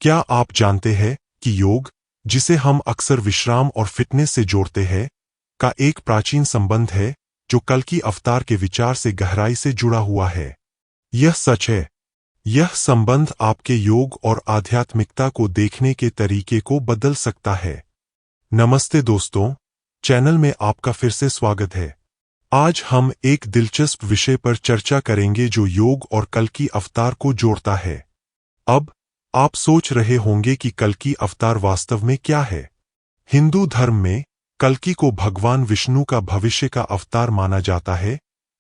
क्या आप जानते हैं कि योग, जिसे हम अक्सर विश्राम और फिटनेस से जोड़ते हैं, का एक प्राचीन संबंध है जो कल्कि अवतार के विचार से गहराई से जुड़ा हुआ है। यह सच है। यह संबंध आपके योग और आध्यात्मिकता को देखने के तरीके को बदल सकता है। नमस्ते दोस्तों, चैनल में आपका फिर से स्वागत है। आज हम एक दिलचस्प विषय पर चर्चा करेंगे जो योग और कल्कि अवतार को जोड़ता है। अब आप सोच रहे होंगे कि कल्कि अवतार वास्तव में क्या है। हिंदू धर्म में कल्कि को भगवान विष्णु का भविष्य का अवतार माना जाता है,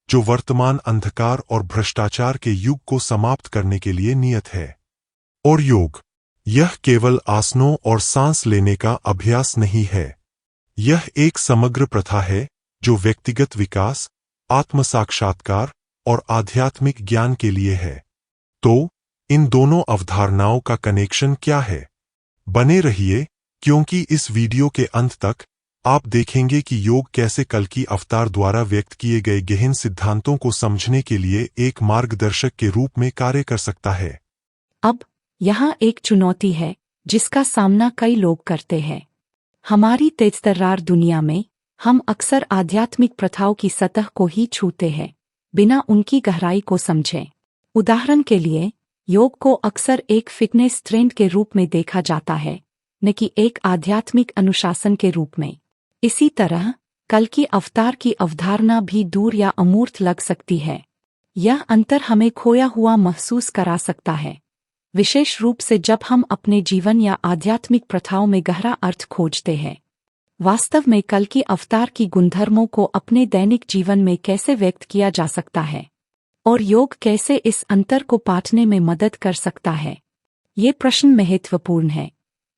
जो वर्तमान अंधकार और भ्रष्टाचार के युग को समाप्त करने के लिए नियत है। और योग, यह केवल आसनों और सांस लेने का अभ्यास नहीं है। यह एक समग्र प्रथा है जो व्यक्तिगत विकास, आत्म साक्षात्कार और आध्यात्मिक ज्ञान के लिए है। तो इन दोनों अवधारणाओं का कनेक्शन क्या है? बने रहिए, क्योंकि इस वीडियो के अंत तक आप देखेंगे कि योग कैसे कल्कि अवतार द्वारा व्यक्त किए गए गहन सिद्धांतों को समझने के लिए एक मार्गदर्शक के रूप में कार्य कर सकता है। अब यहाँ एक चुनौती है जिसका सामना कई लोग करते हैं। हमारी तेजतर्रार दुनिया में हम अक्सर आध्यात्मिक प्रथाओं की सतह को ही छूते हैं, बिना उनकी गहराई को समझे। उदाहरण के लिए, योग को अक्सर एक फिटनेस ट्रेंड के रूप में देखा जाता है, न कि एक आध्यात्मिक अनुशासन के रूप में। इसी तरह कल्कि अवतार की अवधारणा भी दूर या अमूर्त लग सकती है। यह अंतर हमें खोया हुआ महसूस करा सकता है, विशेष रूप से जब हम अपने जीवन या आध्यात्मिक प्रथाओं में गहरा अर्थ खोजते हैं। वास्तव में कल्कि अवतार की गुणधर्मों को अपने दैनिक जीवन में कैसे व्यक्त किया जा सकता है, और योग कैसे इस अंतर को पाटने में मदद कर सकता है, ये प्रश्न महत्वपूर्ण है,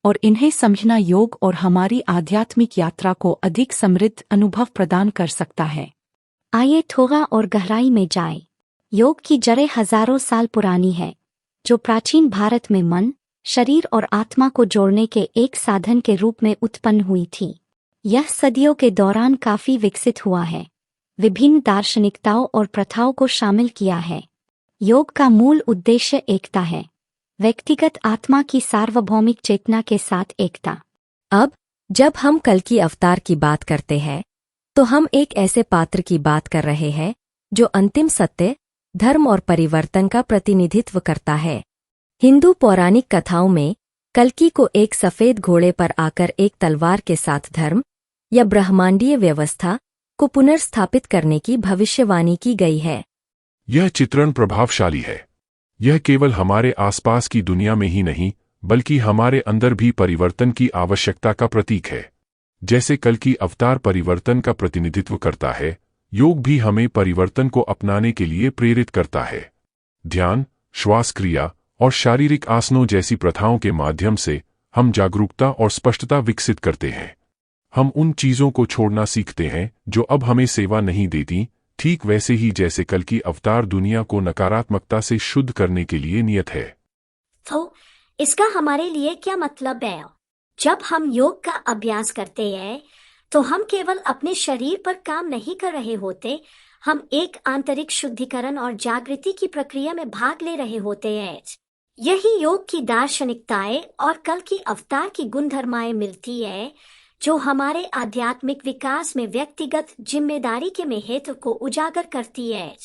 और इन्हें समझना योग और हमारी आध्यात्मिक यात्रा को अधिक समृद्ध अनुभव प्रदान कर सकता है। आइए थोड़ा और गहराई में जाएं। योग की जड़ें हजारों साल पुरानी है, जो प्राचीन भारत में मन, शरीर और आत्मा को जोड़ने के एक साधन के रूप में उत्पन्न हुई थी। यह सदियों के दौरान काफी विकसित हुआ है, विभिन्न दार्शनिकताओं और प्रथाओं को शामिल किया है। योग का मूल उद्देश्य एकता है, व्यक्तिगत आत्मा की सार्वभौमिक चेतना के साथ एकता। अब जब हम कल्कि अवतार की बात करते हैं, तो हम एक ऐसे पात्र की बात कर रहे हैं जो अंतिम सत्य, धर्म और परिवर्तन का प्रतिनिधित्व करता है। हिंदू पौराणिक कथाओं में कल्कि को एक सफेद घोड़े पर आकर एक तलवार के साथ धर्म या ब्रह्मांडीय व्यवस्था को पुनर्स्थापित करने की भविष्यवाणी की गई है। यह चित्रण प्रभावशाली है। यह केवल हमारे आसपास की दुनिया में ही नहीं, बल्कि हमारे अंदर भी परिवर्तन की आवश्यकता का प्रतीक है। जैसे कल्कि अवतार परिवर्तन का प्रतिनिधित्व करता है, योग भी हमें परिवर्तन को अपनाने के लिए प्रेरित करता है। ध्यान, श्वास क्रिया और शारीरिक आसनों जैसी प्रथाओं के माध्यम से हम जागरूकता और स्पष्टता विकसित करते हैं। हम उन चीजों को छोड़ना सीखते हैं जो अब हमें सेवा नहीं देती, ठीक वैसे ही जैसे कल्कि अवतार दुनिया को नकारात्मकता से शुद्ध करने के लिए नियत है। तो इसका हमारे लिए क्या मतलब है? जब हम योग का अभ्यास करते हैं, तो हम केवल अपने शरीर पर काम नहीं कर रहे होते, हम एक आंतरिक शुद्धिकरण और जागृति की प्रक्रिया में भाग ले रहे होते हैं। यही योग की दार्शनिकताएं और कल्कि अवतार की गुणधर्माएं मिलती है, जो हमारे आध्यात्मिक विकास में व्यक्तिगत जिम्मेदारी के महत्व को उजागर करती है।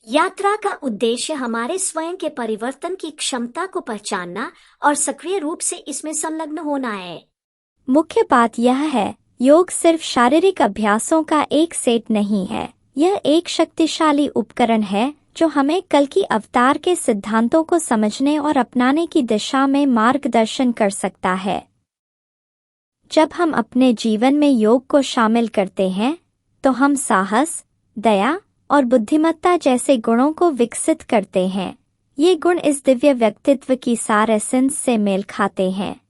यात्रा का उद्देश्य हमारे स्वयं के परिवर्तन की क्षमता को पहचानना और सक्रिय रूप से इसमें संलग्न होना है। मुख्य बात यह है, योग सिर्फ शारीरिक अभ्यासों का एक सेट नहीं है। यह एक शक्तिशाली उपकरण है जो हमें कल्कि अवतार के सिद्धांतों को समझने और अपनाने की दिशा में मार्गदर्शन कर सकता है। जब हम अपने जीवन में योग को शामिल करते हैं, तो हम साहस, दया और बुद्धिमत्ता जैसे गुणों को विकसित करते हैं। ये गुण इस दिव्य व्यक्तित्व की सार एसेंस से मेल खाते हैं।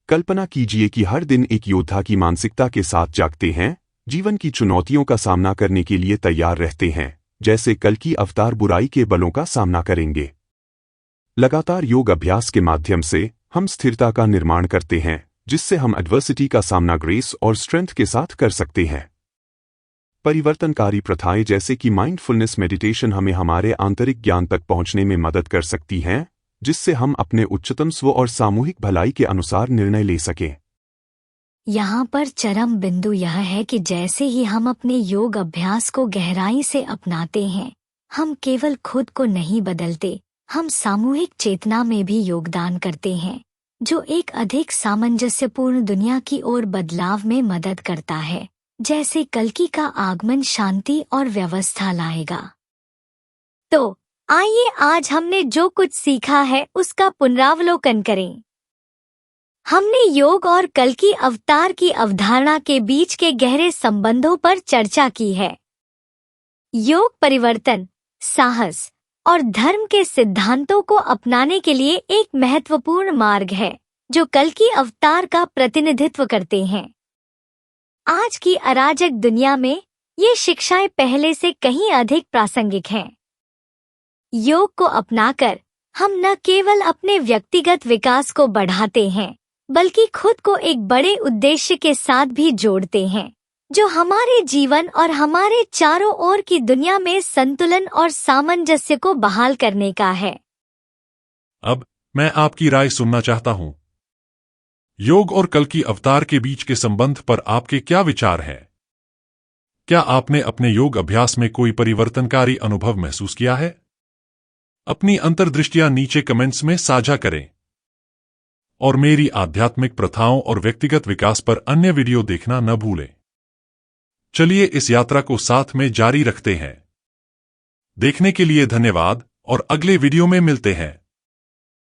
कल्पना कीजिए कि हर दिन एक योद्धा की मानसिकता के साथ जागते हैं, जीवन की चुनौतियों का सामना करने के लिए तैयार रहते हैं, जैसे कल्कि अवतार बुराई के बलों का सामना करेंगे। लगातार योग अभ्यास के माध्यम से हम स्थिरता का निर्माण करते हैं, जिससे हम एडवर्सिटी का सामना ग्रेस और स्ट्रेंथ के साथ कर सकते हैं। परिवर्तनकारी प्रथाएं जैसे कि माइंडफुलनेस मेडिटेशन हमें हमारे आंतरिक ज्ञान तक पहुंचने में मदद कर सकती हैं, जिससे हम अपने उच्चतम स्व और सामूहिक भलाई के अनुसार निर्णय ले सकें। यहाँ पर चरम बिंदु यह है कि जैसे ही हम अपने योग अभ्यास को गहराई से अपनाते हैं, हम केवल खुद को नहीं बदलते, हम सामूहिक चेतना में भी योगदान करते हैं, जो एक अधिक सामंजस्यपूर्ण दुनिया की ओर बदलाव में मदद करता है, जैसे कल्कि का आगमन शांति और व्यवस्था लाएगा। तो आइए आज हमने जो कुछ सीखा है उसका पुनरावलोकन करें। हमने योग और कल्कि अवतार की अवधारणा के बीच के गहरे संबंधों पर चर्चा की है। योग परिवर्तन, साहस और धर्म के सिद्धांतों को अपनाने के लिए एक महत्वपूर्ण मार्ग है, जो कल्कि अवतार का प्रतिनिधित्व करते हैं। आज की अराजक दुनिया में ये शिक्षाएं पहले से कहीं अधिक प्रासंगिक हैं। योग को अपनाकर हम न केवल अपने व्यक्तिगत विकास को बढ़ाते हैं, बल्कि खुद को एक बड़े उद्देश्य के साथ भी जोड़ते हैं, जो हमारे जीवन और हमारे चारों ओर की दुनिया में संतुलन और सामंजस्य को बहाल करने का है। अब मैं आपकी राय सुनना चाहता हूं। योग और कल्कि अवतार के बीच के संबंध पर आपके क्या विचार हैं? क्या आपने अपने योग अभ्यास में कोई परिवर्तनकारी अनुभव महसूस किया है? अपनी अंतर्दृष्टियां नीचे कमेंट्स में साझा करें और मेरी आध्यात्मिक प्रथाओं और व्यक्तिगत विकास पर अन्य वीडियो देखना न भूलें। चलिए इस यात्रा को साथ में जारी रखते हैं। देखने के लिए धन्यवाद और अगले वीडियो में मिलते हैं।